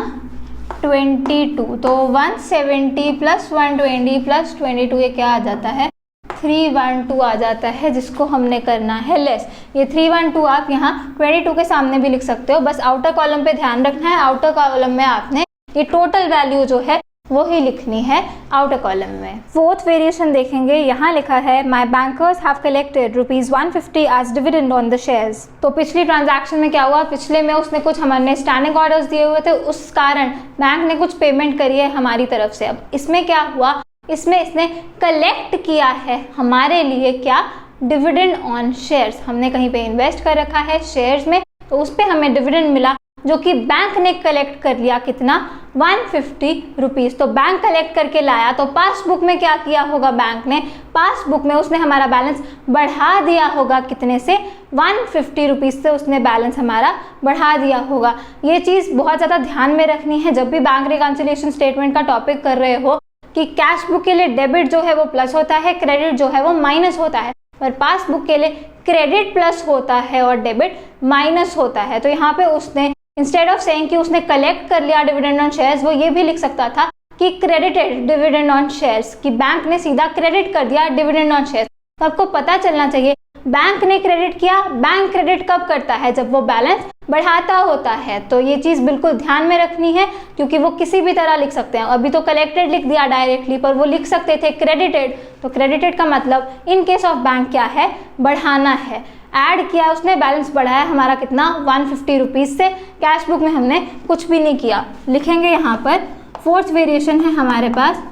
22। तो 170 प्लस 120 प्लस 22, ये क्या आ जाता है, 312 आ जाता है, जिसको हमने करना है लेस। ये 312 आप यहाँ 22 के सामने भी लिख सकते हो, बस आउटर कॉलम पे ध्यान रखना है। आउटर कॉलम में आपने ये टोटल वैल्यू जो है वो ही लिखनी है आउटर कॉलम में। फोर्थ वेरिएशन देखेंगे, यहाँ लिखा है my bankers have collected ₹150 as dividend on the shares. तो पिछली ट्रांजैक्शन में क्या हुआ, पिछले में उसने कुछ हमारे स्टैंडिंग ऑर्डर्स दिए हुए थे, उस कारण बैंक ने कुछ पेमेंट करी है हमारी तरफ से। अब इसमें क्या हुआ, इसमें इसने कलेक्ट किया है हमारे लिए क्या, डिविडेंड ऑन शेयर्स। हमने कहीं पे इन्वेस्ट कर रखा है शेयर्स में, तो उस पर हमें डिविडेंड मिला, जो कि बैंक ने कलेक्ट कर लिया कितना 150 रुपीज़। तो बैंक कलेक्ट करके लाया तो पासबुक में क्या किया होगा बैंक ने, पासबुक में उसने हमारा बैलेंस बढ़ा दिया होगा कितने से 150 रुपीज़ से उसने बैलेंस हमारा बढ़ा दिया होगा। ये चीज़ बहुत ज़्यादा ध्यान में रखनी है जब भी बैंक रिकन्सिलिएशन स्टेटमेंट का टॉपिक कर रहे हो कि कैश बुक के लिए डेबिट जो है वो प्लस होता है, क्रेडिट जो है वो माइनस होता है, पर पासबुक के लिए क्रेडिट प्लस होता है और डेबिट माइनस होता है। तो यहाँ पे उसने इंस्टेड ऑफ सेइंग कि उसने कलेक्ट कर लिया डिविडेंड ऑन शेयर्स, वो ये भी लिख सकता था कि क्रेडिटेड डिविडेंड ऑन शेयर्स, कि बैंक ने सीधा क्रेडिट कर दिया डिविडेंड ऑन शेयर्स। तो आपको पता चलना चाहिए बैंक ने क्रेडिट किया, बैंक क्रेडिट कब करता है, जब वो बैलेंस बढ़ाता होता है। तो ये चीज़ बिल्कुल ध्यान में रखनी है क्योंकि वो किसी भी तरह लिख सकते हैं। अभी तो कलेक्टेड लिख दिया डायरेक्टली, पर वो लिख सकते थे क्रेडिटेड। तो क्रेडिटेड का मतलब इन केस ऑफ बैंक क्या है, बढ़ाना है। ऐड किया उसने, बैलेंस बढ़ाया हमारा कितना 150 रुपीज़ से, कैश बुक में हमने कुछ भी नहीं किया। लिखेंगे यहाँ पर फोर्थ वेरिएशन है हमारे पास,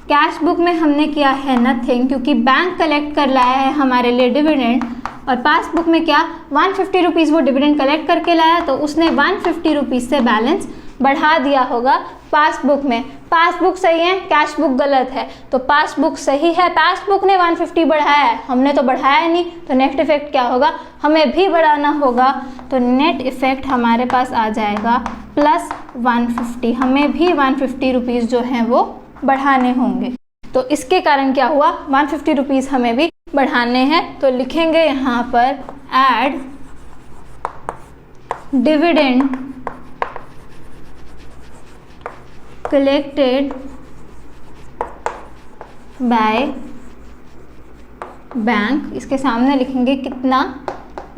कैश बुक में हमने किया है नथिंग क्योंकि बैंक कलेक्ट कर लाया है हमारे लिए डिविडेंड, और पासबुक में क्या 150 रुपीज़ वो डिविडेंड कलेक्ट करके लाया तो उसने 150 रुपीज़ से बैलेंस बढ़ा दिया होगा पासबुक में। पासबुक सही है, कैश बुक गलत है, तो पासबुक सही है, पासबुक ने 150 बढ़ाया है, हमने तो बढ़ाया नहीं, तो नेट इफेक्ट क्या होगा, हमें भी बढ़ाना होगा। तो नेट इफेक्ट हमारे पास आ जाएगा प्लस 150, हमें भी 150 रुपीज़ जो हैं वो बढ़ाने होंगे। तो इसके कारण क्या हुआ, 150 रुपीज़ हमें भी बढ़ाने हैं। तो लिखेंगे यहाँ पर add dividend collected by bank, इसके सामने लिखेंगे कितना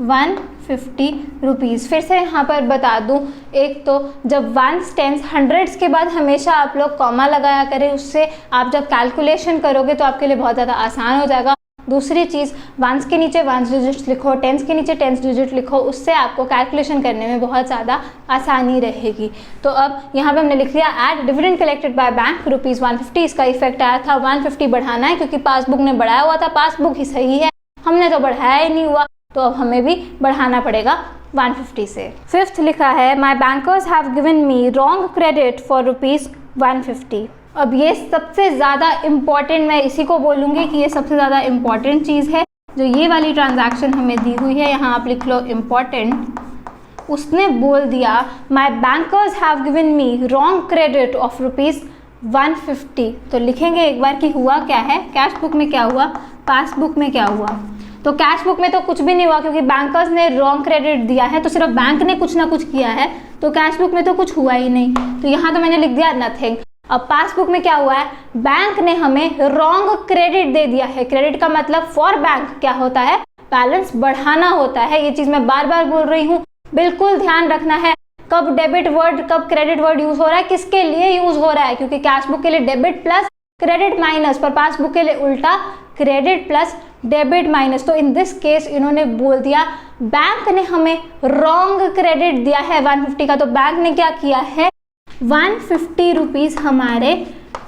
150 रुपीज़। फिर से यहाँ पर बता दूँ, एक तो जब वंस टेंस हंड्रेड्स के बाद हमेशा आप लोग कॉमा लगाया करें, उससे आप जब कैलकुलेशन करोगे तो आपके लिए बहुत ज़्यादा आसान हो जाएगा। दूसरी चीज़, वंस के नीचे वंस डिजिट लिखो, टेंस के नीचे टेंस डिजिट लिखो, उससे आपको कैलकुलेशन करने में बहुत ज़्यादा आसानी रहेगी। तो अब यहाँ पे हमने लिख लिया add dividend collected by bank rupees 150, इसका इफेक्ट आया था 150 बढ़ाना है क्योंकि पासबुक ने बढ़ाया हुआ था, पासबुक ही सही है, हमने तो बढ़ाया ही नहीं हुआ, तो अब हमें भी बढ़ाना पड़ेगा 150 से। फिफ्थ लिखा है my bankers have given me wrong credit for rupees 150। अब ये सबसे ज़्यादा इम्पॉर्टेंट, मैं इसी को बोलूँगी कि ये सबसे ज़्यादा इम्पॉर्टेंट चीज़ है। जो ये वाली ट्रांजैक्शन हमें दी हुई है, यहाँ आप लिख लो इम्पॉर्टेंट। उसने बोल दिया my bankers have given me wrong credit of rupees 150। तो लिखेंगे एक बार कि हुआ क्या है, कैश बुक में क्या हुआ, पासबुक में क्या हुआ। तो कैश बुक में तो कुछ भी नहीं हुआ क्योंकि बैंकर्स ने रॉन्ग क्रेडिट दिया है, तो सिर्फ बैंक ने कुछ ना कुछ किया है, तो कैश बुक में तो कुछ हुआ ही नहीं, तो यहाँ तो मैंने लिख दिया नथिंग। अब पासबुक में क्या हुआ है, बैंक ने हमें रॉन्ग क्रेडिट दे दिया है। क्रेडिट का मतलब फॉर बैंक क्या होता है, बैलेंस बढ़ाना होता है। ये चीज़ मैं बार बार बोल रही हूँ, बिल्कुल ध्यान रखना है कब डेबिट वर्ड कब क्रेडिट वर्ड यूज हो रहा है, किसके लिए यूज हो रहा है, क्योंकि कैश बुक के लिए डेबिट प्लस क्रेडिट माइनस, पर पासबुक के लिए उल्टा क्रेडिट प्लस डेबिट माइनस। तो इन दिस केस इन्होंने बोल दिया बैंक ने हमें रॉन्ग क्रेडिट दिया है 150 का, तो बैंक ने क्या किया है 150 रुपीज़ हमारे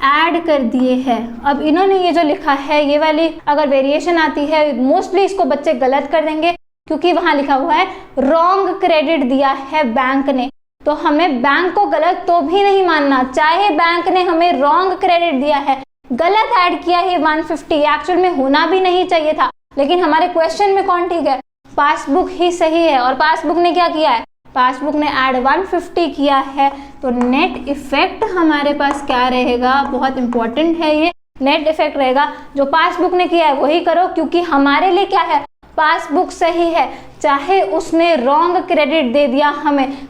ऐड कर दिए हैं। अब इन्होंने ये जो लिखा है, ये वाली अगर वेरिएशन आती है मोस्टली इसको बच्चे गलत कर देंगे क्योंकि वहाँ लिखा हुआ है रॉन्ग क्रेडिट दिया है बैंक ने, तो हमें बैंक को गलत तो भी नहीं मानना, चाहे बैंक ने हमें रॉन्ग क्रेडिट दिया है, गलत ऐड किया है 150, एक्चुअल में होना भी नहीं चाहिए था, लेकिन हमारे क्वेश्चन में कौन ठीक है, पासबुक ही सही है। और पासबुक ने क्या किया है, पासबुक ने ऐड 150 किया है। तो नेट इफेक्ट हमारे पास क्या रहेगा, बहुत इंपॉर्टेंट है ये, नेट इफेक्ट रहेगा जो पासबुक ने किया है वही करो, क्योंकि हमारे लिए क्या है, पासबुक सही है, चाहे उसने रॉन्ग क्रेडिट दे दिया,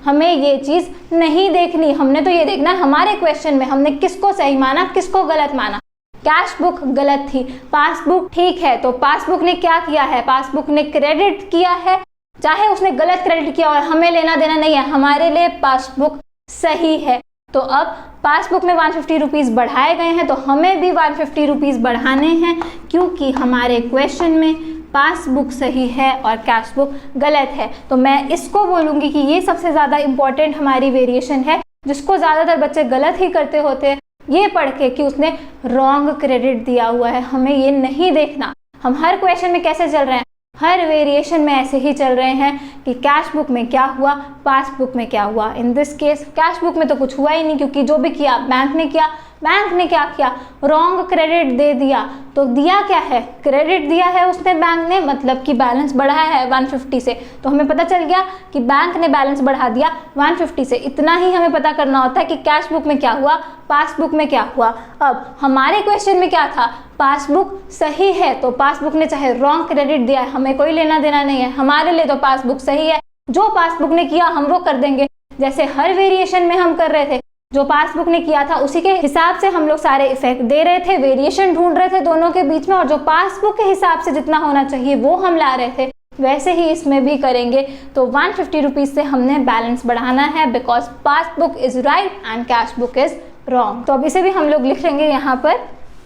हमें ये चीज़ नहीं देखनी, हमने तो ये देखना है हमारे क्वेश्चन में हमने किसको सही माना किसको गलत माना। कैश बुक गलत थी, पासबुक ठीक है, तो पासबुक ने क्या किया है, पासबुक ने क्रेडिट किया है, चाहे उसने गलत क्रेडिट किया और हमें लेना देना नहीं है, हमारे लिए पासबुक सही है। तो अब पासबुक में 150 रुपीज़ बढ़ाए गए हैं, तो हमें भी 150 रुपीज़ बढ़ाने हैं क्योंकि हमारे क्वेश्चन में पासबुक सही है और कैश बुक गलत है। तो मैं इसको बोलूँगी कि ये सबसे ज़्यादा इम्पॉर्टेंट हमारी वेरिएशन है, जिसको ज़्यादातर बच्चे गलत ही करते होते हैं, ये पढ़ के कि उसने रॉन्ग क्रेडिट दिया हुआ है। हमें ये नहीं देखना, हम हर क्वेश्चन में कैसे चल रहे हैं, हर वेरिएशन में ऐसे ही चल रहे हैं कि कैश बुक में क्या हुआ, पासबुक में क्या हुआ। In this case cash book में तो कुछ हुआ ही नहीं, क्योंकि जो भी किया बैंक ने किया। बैंक ने क्या किया, रॉन्ग क्रेडिट दे दिया। तो दिया क्या है, क्रेडिट दिया है उसने बैंक ने, मतलब कि बैलेंस बढ़ाया है 150 से। तो हमें पता चल गया कि बैंक ने बैलेंस बढ़ा दिया 150 से। इतना ही हमें पता करना होता है कि कैश बुक में क्या हुआ, पासबुक में क्या हुआ। अब हमारे क्वेश्चन में क्या था, पासबुक सही है, तो पासबुक ने चाहे रॉन्ग क्रेडिट दिया है, हमें कोई लेना देना नहीं है। हमारे लिए तो पासबुक सही है, जो पासबुक ने किया हम वो कर देंगे। जैसे हर वेरिएशन में हम कर रहे थे, जो पासबुक ने किया था उसी के हिसाब से हम लोग सारे इफेक्ट दे रहे थे, वेरिएशन ढूंढ रहे थे दोनों के बीच में, और जो पासबुक के हिसाब से जितना होना चाहिए वो हम ला रहे थे। वैसे ही इसमें भी करेंगे। तो 150 रुपीज से हमने बैलेंस बढ़ाना है, because passbook is right and cash book is wrong. तो अब इसे भी हम लोग लिख लेंगे यहाँ पर।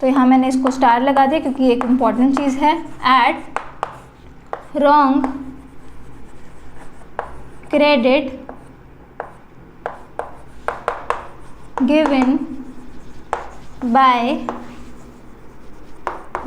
तो यहाँ मैंने इसको स्टार लगा दिया क्योंकि एक इम्पॉर्टेंट चीज़ है। Add wrong credit given by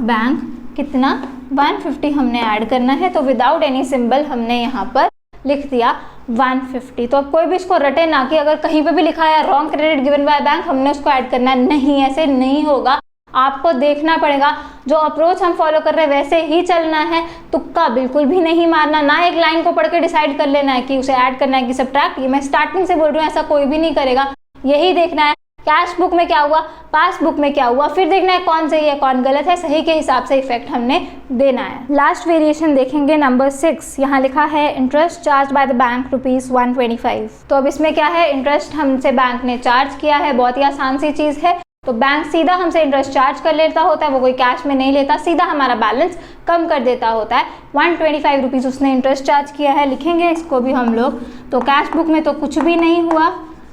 bank, कितना 150 हमने ऐड करना है। तो विदाउट एनी सिंबल हमने यहाँ पर लिख दिया 150। तो अब कोई भी इसको रटे ना कि अगर कहीं पे भी लिखा है wrong credit given by bank हमने उसको ऐड करना है, नहीं, ऐसे नहीं होगा। आपको देखना पड़ेगा, जो अप्रोच हम फॉलो कर रहे हैं वैसे ही चलना है। तुक्का बिल्कुल भी नहीं मारना, ना एक लाइन को पढ़ के डिसाइड कर लेना है कि उसे ऐड करना है कि सब्ट्रैक्ट। ये मैं स्टार्टिंग से बोल रही हूँ, ऐसा कोई भी नहीं करेगा। यही देखना है कैश बुक में क्या हुआ, पासबुक में क्या हुआ, फिर देखना है कौन सही है कौन गलत है। सही के हिसाब से इफेक्ट हमने देना है। लास्ट वेरिएशन देखेंगे नंबर 6। यहाँ लिखा है interest charge by the bank ₹125। तो अब इसमें क्या है, इंटरेस्ट हमसे बैंक ने चार्ज किया है, बहुत ही आसान सी चीज़ है। तो बैंक सीधा हमसे इंटरेस्ट चार्ज कर लेता होता है, वो कोई कैश में नहीं लेता, सीधा हमारा बैलेंस कम कर देता होता है। 125 रुपीज़ उसने इंटरेस्ट चार्ज किया है, लिखेंगे इसको भी हम लोग। तो कैश बुक में तो कुछ भी नहीं हुआ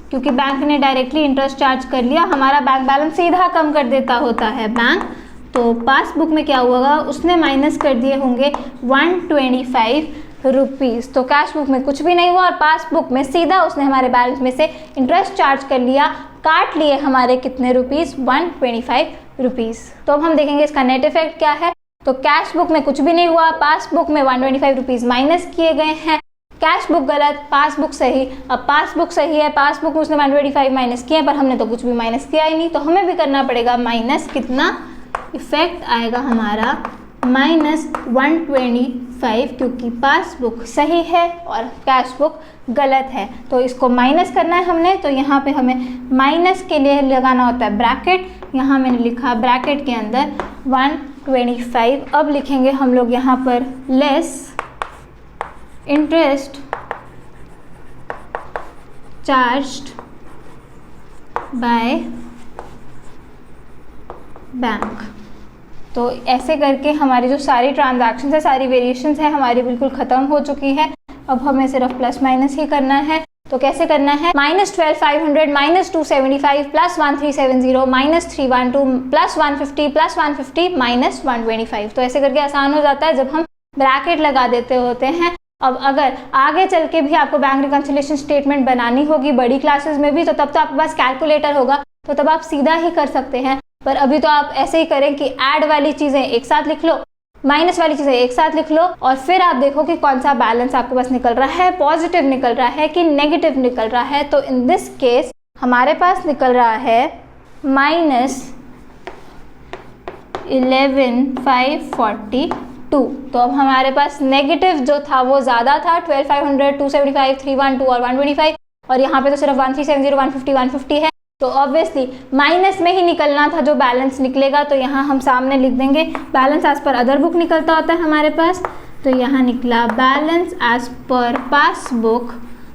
क्योंकि बैंक ने डायरेक्टली इंटरेस्ट चार्ज कर लिया, हमारा बैंक बैलेंस सीधा कम कर देता होता है बैंक। तो पासबुक में क्या हुआ, उसने माइनस कर दिए होंगे 125 रुपीज़। तो कैश बुक में कुछ भी नहीं हुआ और पासबुक में सीधा उसने हमारे बैलेंस में से इंटरेस्ट चार्ज कर लिया, काट लिए हमारे कितने रुपीज़, 125 रुपीज़। तो अब हम देखेंगे इसका नेट इफेक्ट क्या है। तो कैश बुक में कुछ भी नहीं हुआ, पासबुक में 125 रुपीज़ माइनस किए गए हैं। कैश बुक गलत, पासबुक सही। अब पासबुक सही है, पासबुक में उसने 125 माइनस किए, पर हमने तो कुछ भी माइनस किया ही नहीं। तो हमें भी करना पड़ेगा माइनस, कितना इफेक्ट आएगा हमारा, -125, क्योंकि पासबुक सही है और कैश बुक गलत है। तो इसको माइनस करना है हमने। तो यहाँ पे हमें माइनस के लिए लगाना होता है ब्रैकेट। यहाँ मैंने लिखा ब्रैकेट के अंदर 125। अब लिखेंगे हम लोग यहाँ पर less interest charged by bank. तो ऐसे करके हमारी जो सारी ट्रांजैक्शंस है, सारी वेरिएशंस है हमारी बिल्कुल ख़त्म हो चुकी है। अब हमें सिर्फ प्लस माइनस ही करना है। तो कैसे करना है, -12,500 -275 +1370 -312 +150 +150 -125। तो ऐसे करके आसान हो जाता है जब हम ब्रैकेट लगा देते होते हैं। अब अगर आगे चल के भी आपको बैंक रिकंसिलिएशन स्टेटमेंट बनानी होगी बड़ी क्लासेस में भी, तो तब तो आपके पास कैलकुलेटर होगा, तो तब आप सीधा ही कर सकते हैं। पर अभी तो आप ऐसे ही करें कि ऐड वाली चीज़ें एक साथ लिख लो, माइनस वाली चीज़ें एक साथ लिख लो, और फिर आप देखो कि कौन सा बैलेंस आपके पास निकल रहा है, पॉजिटिव निकल रहा है कि नेगेटिव निकल रहा है। तो इन दिस केस हमारे पास निकल रहा है -11,542। तो अब हमारे पास नेगेटिव जो था वो ज़्यादा था, 12,500, 275, 312 और 125, और यहाँ पे तो सिर्फ 1370, 150, 150 है। तो ऑब्वियसली माइनस में ही निकलना था जो बैलेंस निकलेगा। तो यहाँ हम सामने लिख देंगे balance as per other book निकलता होता है हमारे पास। तो यहाँ निकला balance as per passbook.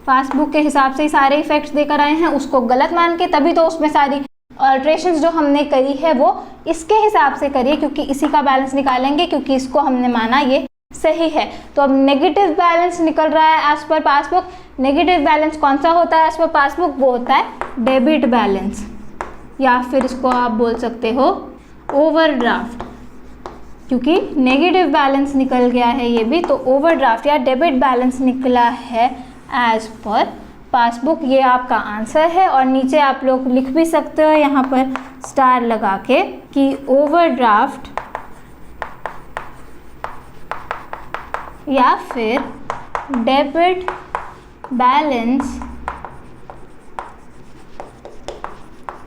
Passbook के हिसाब से ही सारे इफेक्ट्स देकर आए हैं, उसको गलत मान के, तभी तो उसमें सारी ऑल्ट्रेशंस जो हमने करी है वो इसके हिसाब से करिए, क्योंकि इसी का बैलेंस निकालेंगे, क्योंकि इसको हमने माना ये सही है। तो अब नेगेटिव बैलेंस निकल रहा है as per passbook. Negative balance कौन सा होता है एज पर पासबुक, वो होता है डेबिट बैलेंस, या फिर इसको आप बोल सकते हो ओवरड्राफ्ट, क्योंकि नेगेटिव बैलेंस निकल गया है ये भी। तो ओवरड्राफ्ट या डेबिट बैलेंस निकला है एज पर पासबुक। ये आपका आंसर है, और नीचे आप लोग लिख भी सकते हो यहाँ पर स्टार लगा के कि ओवरड्राफ्ट या फिर debit balance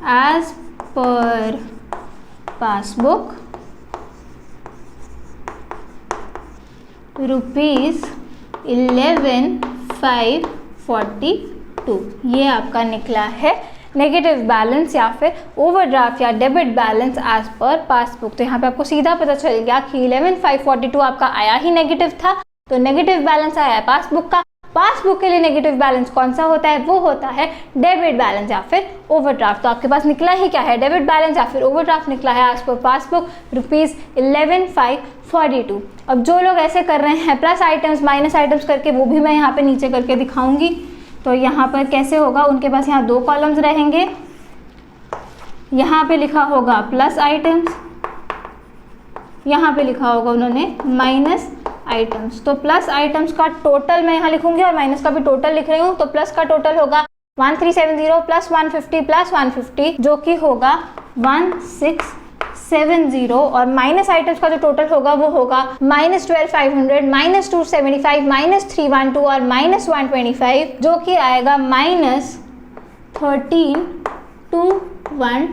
as per passbook ₹11,542। ये आपका निकला है नेगेटिव बैलेंस या फिर ओवरड्राफ्ट या debit balance as per passbook. तो यहाँ पे आपको सीधा पता चल गया कि 11,542 आपका आया ही नेगेटिव था, तो नेगेटिव बैलेंस आया है पासबुक का। पासबुक के लिए नेगेटिव बैलेंस कौन सा होता है? वो होता है डेबिट बैलेंस या फिर ओवरड्राफ्ट। तो आपके पास निकला ही क्या है? डेबिट बैलेंस या फिर ओवरड्राफ्ट निकला है एज पर पासबुक ₹11,542। अब जो लोग ऐसे कर रहे हैं प्लस आइटम्स माइनस आइटम्स करके, वो भी मैं यहाँ पे नीचे करके दिखाऊंगी। तो यहाँ पर कैसे होगा, उनके पास यहाँ 2 कॉलम्स रहेंगे, यहाँ पे लिखा होगा प्लस आइटम्स, यहाँ पे लिखा होगा उन्होंने माइनस आइटम्स। तो प्लस आइटम्स का टोटल मैं यहाँ लिखूंगी और माइनस का भी टोटल लिख रही हूँ। तो प्लस का टोटल होगा 1370 प्लस 150 प्लस 150 जो कि होगा 1670, और माइनस आइटम्स का जो टोटल होगा वो होगा -12,500 -275 -312 और -125 जो कि आएगा -13,212।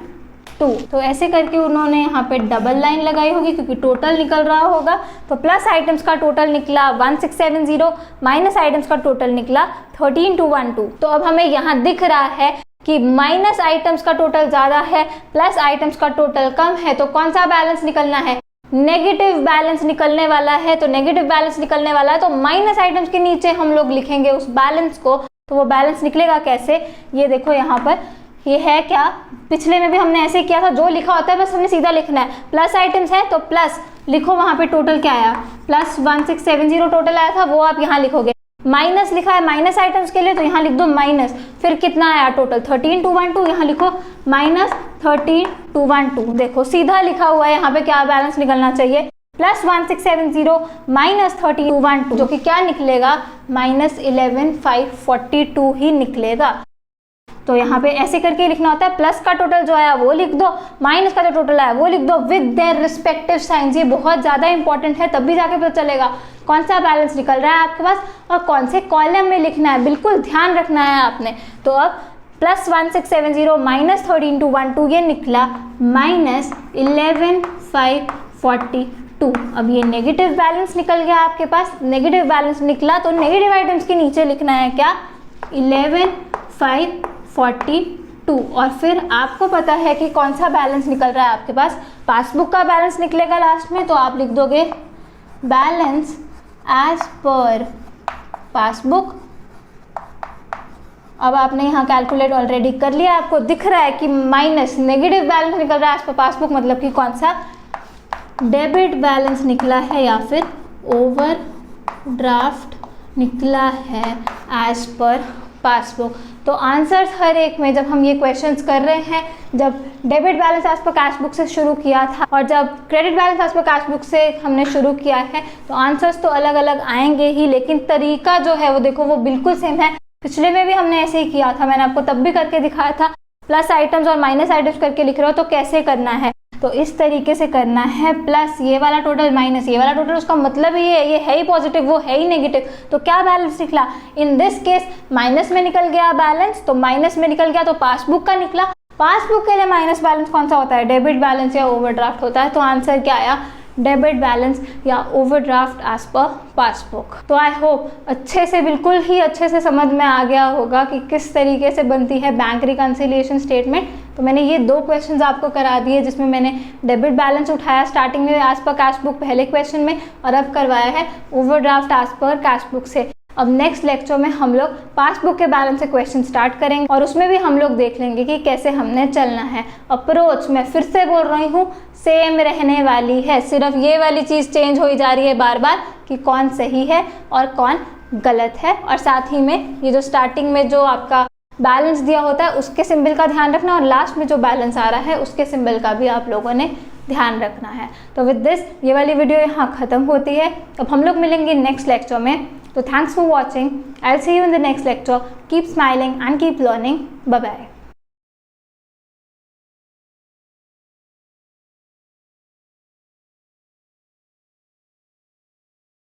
तो ऐसे करके उन्होंने यहाँ पे डबल लाइन लगाई होगी क्योंकि टोटल निकल रहा होगा। तो प्लस आइटम्स का टोटल निकला 1670, माइनस आइटम्स का टोटल निकला 13,212। तो अब हमें यहाँ दिख रहा है कि माइनस आइटम्स का टोटल ज़्यादा है, प्लस आइटम्स का टोटल कम है। तो कौन सा बैलेंस निकलना है? नेगेटिव बैलेंस निकलने वाला है। तो नेगेटिव बैलेंस निकलने वाला है तो माइनस आइटम्स के नीचे हम लोग लिखेंगे उस बैलेंस को। तो वो बैलेंस निकलेगा कैसे? ये देखो यहाँ पर ये है क्या, पिछले में भी हमने ऐसे किया था, जो लिखा होता है बस हमने सीधा लिखना है। प्लस आइटम्स है तो प्लस लिखो, वहाँ पे टोटल क्या आया, प्लस 1670 टोटल आया था, वो आप यहाँ लिखोगे। माइनस लिखा है माइनस आइटम्स के लिए तो यहाँ लिख दो माइनस, फिर कितना आया टोटल 13,212, यहाँ लिखो -13,212। देखो सीधा लिखा हुआ है, यहाँ पे क्या बैलेंस निकलना चाहिए, प्लस 1670 माइनस 13,212 जो कि क्या निकलेगा -11,542 ही निकलेगा। तो यहाँ पे ऐसे करके लिखना होता है, प्लस का टोटल जो आया वो लिख दो, माइनस का जो टोटल आया वो लिख दो विद देयर रिस्पेक्टिव साइंस। ये बहुत ज़्यादा इंपॉर्टेंट है, तब भी जाके पता चलेगा कौन सा बैलेंस निकल रहा है आपके पास और कौन से कॉलम में लिखना है, बिल्कुल ध्यान रखना है आपने। तो अब प्लस 1670 माइनस 13,212 ये निकला -11,542। अब ये नेगेटिव बैलेंस निकल गया आपके पास। नेगेटिव बैलेंस निकला तो नेगेटिव आइटम्स के नीचे लिखना है क्या, 11,542। और फिर आपको पता है कि कौन सा बैलेंस निकल रहा है आपके पास, पासबुक का बैलेंस निकलेगा लास्ट में। तो आप लिख दोगे बैलेंस एज पर पासबुक। अब आपने यहाँ कैलकुलेट ऑलरेडी कर लिया, आपको दिख रहा है कि माइनस नेगेटिव बैलेंस निकल रहा है एज पर पासबुक, मतलब कि कौन सा, डेबिट बैलेंस निकला है या फिर ओवरड्राफ्ट निकला है एज पर पासबुक। तो आंसर्स हर एक में, जब हम ये क्वेश्चंस कर रहे हैं, जब debit balance as per cash book से शुरू किया था और जब credit balance as per cash book से हमने शुरू किया है, तो आंसर्स तो अलग अलग आएंगे ही, लेकिन तरीका जो है वो देखो वो बिल्कुल सेम है। पिछले में भी हमने ऐसे ही किया था, मैंने आपको तब भी करके दिखाया था। प्लस आइटम्स और माइनस आइटम्स करके लिख रहे हो तो कैसे करना है, तो इस तरीके से करना है, प्लस ये वाला टोटल माइनस ये वाला टोटल, उसका मतलब ये है ही पॉजिटिव वो है ही नेगेटिव, तो क्या बैलेंस निकला, इन दिस केस माइनस में निकल गया बैलेंस, तो माइनस में निकल गया तो पासबुक का निकला। पासबुक के लिए माइनस बैलेंस कौन सा होता है, डेबिट बैलेंस या ओवरड्राफ्ट होता है। तो आंसर क्या आया, डेबिट बैलेंस या ओवरड्राफ्ट एज पर पासबुक। तो आई होप अच्छे से, बिल्कुल ही अच्छे से समझ में आ गया होगा कि किस तरीके से बनती है बैंक रिकंसिलिएशन स्टेटमेंट। तो मैंने ये 2 क्वेश्चंस आपको करा दिए, जिसमें मैंने डेबिट बैलेंस उठाया स्टार्टिंग में एज पर कैश बुक पहले क्वेश्चन में, और अब करवाया है overdraft as per cash book से। अब नेक्स्ट लेक्चर में हम लोग पासबुक के बैलेंस से क्वेश्चन स्टार्ट करेंगे और उसमें भी हम लोग देख लेंगे कि कैसे हमने चलना है। अप्रोच मैं फिर से बोल रही हूँ सेम रहने वाली है, सिर्फ ये वाली चीज़ चेंज हो जा रही है बार बार कि कौन सही है और कौन गलत है। और साथ ही में ये जो स्टार्टिंग में जो आपका बैलेंस दिया होता है उसके सिंबल का ध्यान रखना, और लास्ट में जो बैलेंस आ रहा है उसके सिंबल का भी आप लोगों ने ध्यान रखना है। तो विद दिस ये वाली वीडियो यहाँ ख़त्म होती है। अब हम लोग मिलेंगे नेक्स्ट लेक्चर में। So thanks for watching. I'll see you in the next lecture. Keep smiling and keep learning. Bye bye.